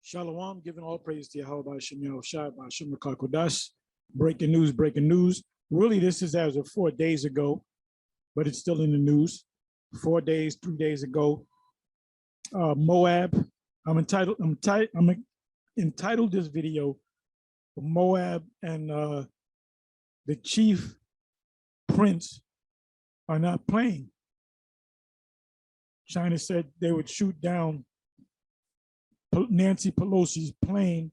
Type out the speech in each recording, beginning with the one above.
Shalom, giving all praise to Yahweh Shem Shai B'Hashem Kodash. Breaking news, breaking news. Really, this is as of 4 days ago, but it's still in the news. 4 days, 3 days ago. Moab. I'm entitled this video Moab and the chief prince are not playing. China said they would shoot down Nancy Pelosi's plane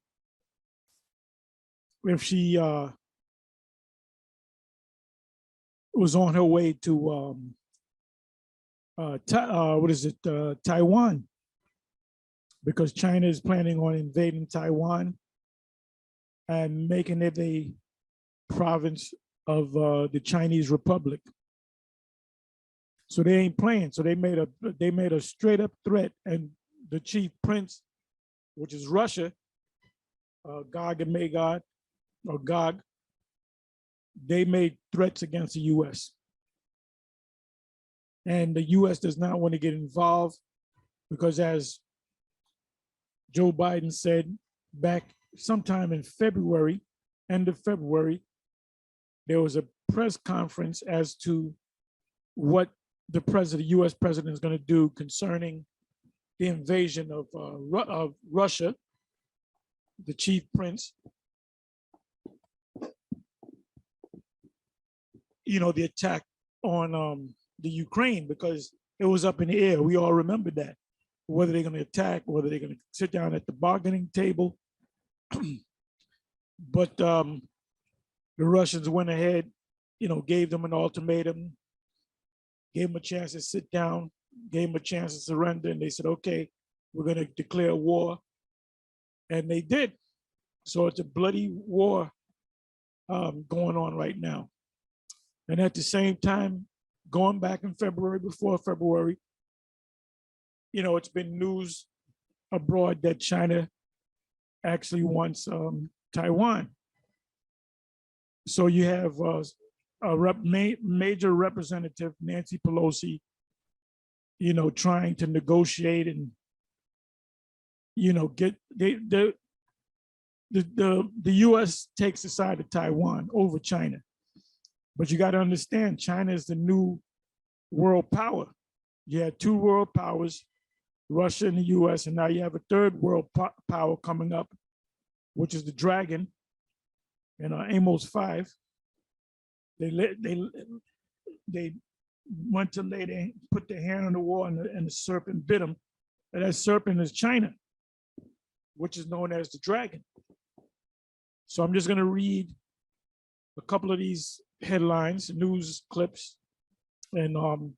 if she was on her way to Taiwan, because China is planning on invading Taiwan and making it a province of the Chinese Republic. So they ain't playing. So they made a straight up threat, and the chief prince, which is Russia, Gog and Magog, or Gog, they made threats against the U.S. And the U.S. does not want to get involved because, as Joe Biden said back sometime in February, end of February, there was a press conference as to what the U.S. president is going to do concerning the invasion of Russia. The chief prince, the attack on the Ukraine, because it was up in the air. We all remember that, whether they're going to attack, whether they're going to sit down at the bargaining table. But the Russians went ahead, gave them an ultimatum, gave them a chance to sit down, gave them a chance to surrender, and they said, okay, we're going to declare war. And they did. So it's a bloody war going on right now. And at the same time, going back in February, before February, it's been news abroad that China actually wants Taiwan. So you have major representative Nancy Pelosi, trying to negotiate and, get the U.S. takes the side of Taiwan over China. But you got to understand, China is the new world power. You had two world powers, Russia and the U.S., and now you have a third world power coming up, which is the dragon. In Amos 5, they went to put their hand on the wall, and the serpent bit them. And that serpent is China, which is known as the dragon. So I'm just going to read a couple of these headlines, news clips, and I'm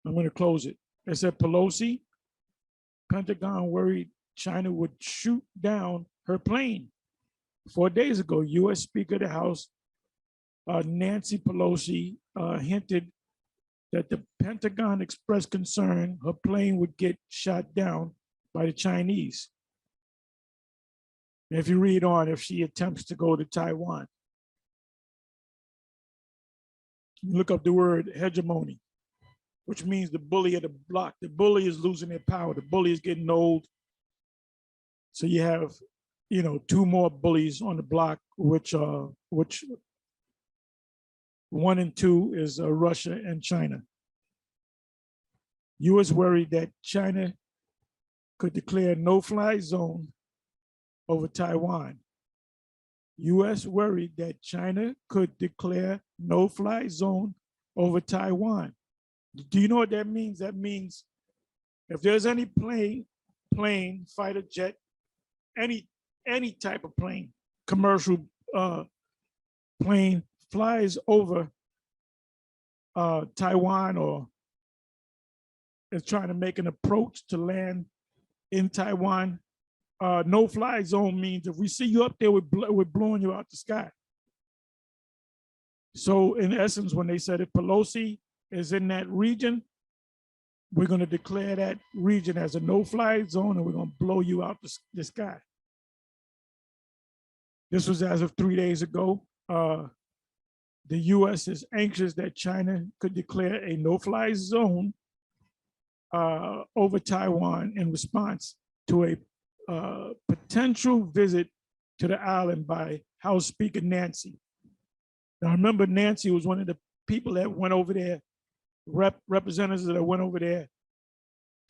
going to close it. It said, Pelosi, Pentagon worried China would shoot down her plane. 4 days ago, U.S. Speaker of the House, Nancy Pelosi, hinted that the Pentagon expressed concern her plane would get shot down by the Chinese. If you read on, if she attempts to go to Taiwan. Look up the word hegemony, which means the bully of the block. The bully is losing their power. The bully is getting old. So you have, two more bullies on the block, which 1 and 2 is Russia and China. U.S. worried that China could declare no-fly zone over Taiwan. U.S. worried that China could declare no-fly zone over Taiwan. Do you know what that means? That means if there's any plane, fighter jet, any type of plane, commercial plane flies over Taiwan or is trying to make an approach to land in Taiwan, no-fly zone means if we see you up there, we're blowing you out the sky. So in essence, when they said if Pelosi is in that region, we're going to declare that region as a no-fly zone and we're going to blow you out the sky. This was as of 3 days ago. The U.S. is anxious that China could declare a no-fly zone over Taiwan in response to a potential visit to the island by House Speaker Nancy. Now, remember, Nancy was one of the people that went over there, representatives that went over there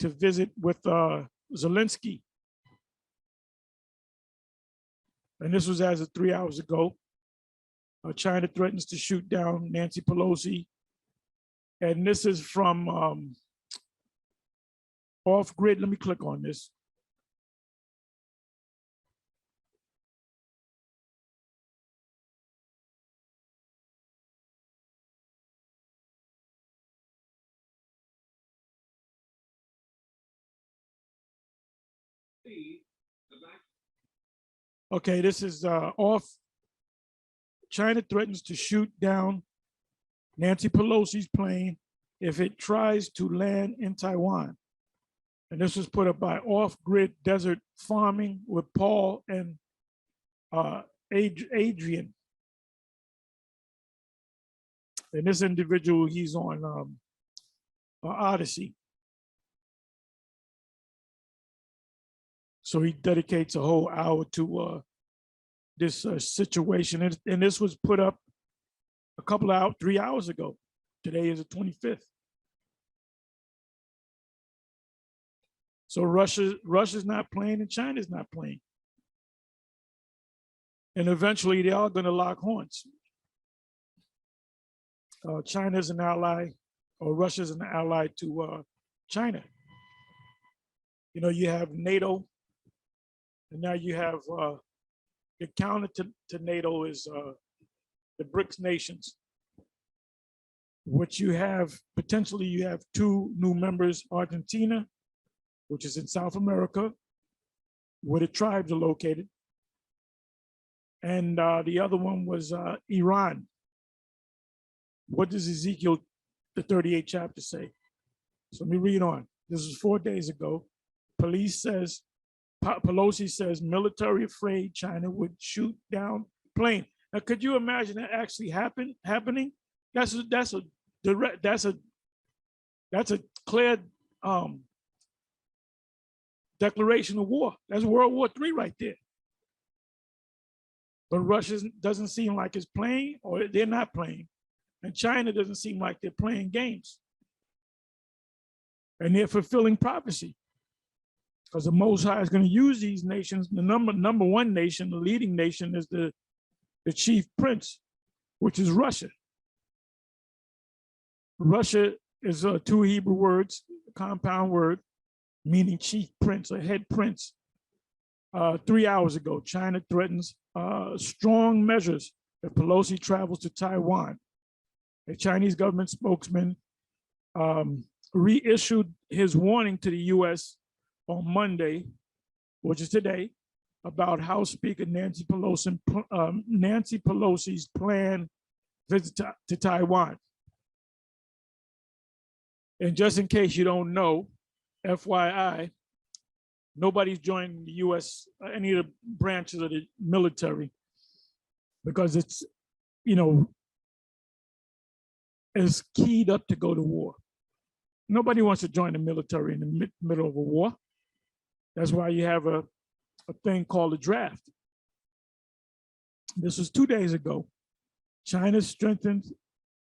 to visit with Zelensky. And this was as of 3 hours ago. China threatens to shoot down Nancy Pelosi. And this is from Off Grid. Let me click on this. Okay, this is off. China threatens to shoot down Nancy Pelosi's plane if it tries to land in Taiwan. And this was put up by Off Grid Desert Farming with Paul and Adrian. And this individual, he's on Odyssey. So he dedicates a whole hour to this situation. And this was put up a couple of hours, 3 hours ago. Today is the 25th. So Russia's not playing and China's not playing. And eventually they are going to lock horns. China's an ally, or Russia's an ally to China. You know, you have NATO, and now you have the counter to NATO is the BRICS nations, which you have, potentially you have two new members, Argentina, which is in South America, where the tribes are located. And the other one was Iran. What does Ezekiel, the 38th chapter, say? So let me read on. This was 4 days ago. Pelosi says military afraid China would shoot down plane. Now, could you imagine that actually happening? That's a clear declaration of war. That's World War III right there. But Russia doesn't seem like it's playing, or they're not playing. And China doesn't seem like they're playing games. And they're fulfilling prophecy. Because the Most High is going to use these nations. The number one nation, the leading nation, is the chief prince, which is Russia. Russia is two Hebrew words, a compound word, meaning chief prince or head prince. 3 hours ago, China threatens strong measures if Pelosi travels to Taiwan. A Chinese government spokesman reissued his warning to the U.S. on Monday, which is today, about House Speaker Nancy Pelosi's planned visit to Taiwan. And just in case you don't know, FYI, nobody's joining the U.S., any of the branches of the military, because it's, you know, is keyed up to go to war. Nobody wants to join the military in the middle of a war. That's why you have a thing called a draft. This was 2 days ago. China strengthened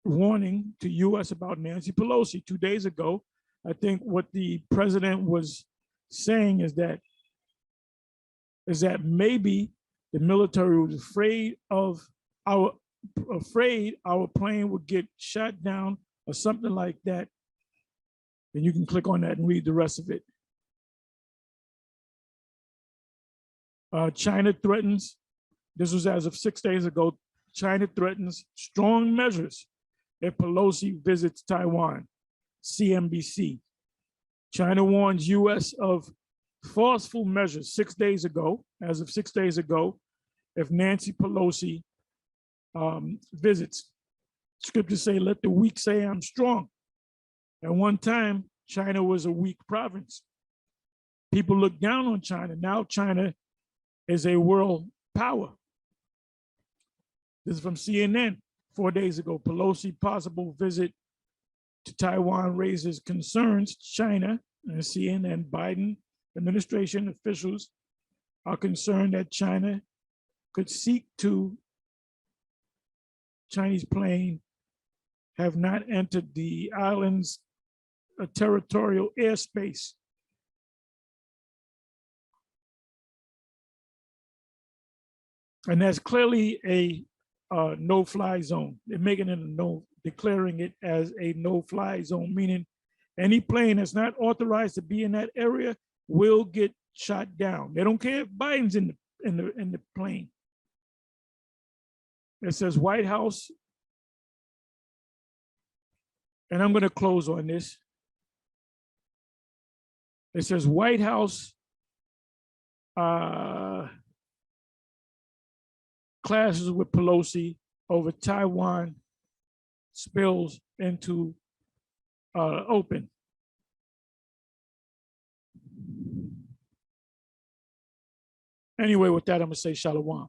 warning to U.S. about Nancy Pelosi 2 days ago. I think what the president was saying is that maybe the military was afraid our plane would get shot down or something like that. And you can click on that and read the rest of it. China threatens, this was as of 6 days ago, China threatens strong measures if Pelosi visits Taiwan, CNBC. China warns U.S. of forceful measures 6 days ago, as of 6 days ago, if Nancy Pelosi visits. Scriptures say, let the weak say I'm strong. At one time, China was a weak province. People looked down on China. Now China is a world power. This is from CNN 4 days ago. Pelosi possible visit to Taiwan raises concerns. China and CNN, Biden administration officials are concerned that China could seek to, Chinese plane have not entered the island's territorial airspace. And that's clearly a no-fly zone. They're making it a no, declaring it as a no-fly zone, meaning any plane that's not authorized to be in that area will get shot down. They don't care if Biden's in the plane. It says White House, and I'm going to close on this. It says White House clashes with Pelosi over Taiwan spills into open. Anyway, with that, I'm going to say shalom.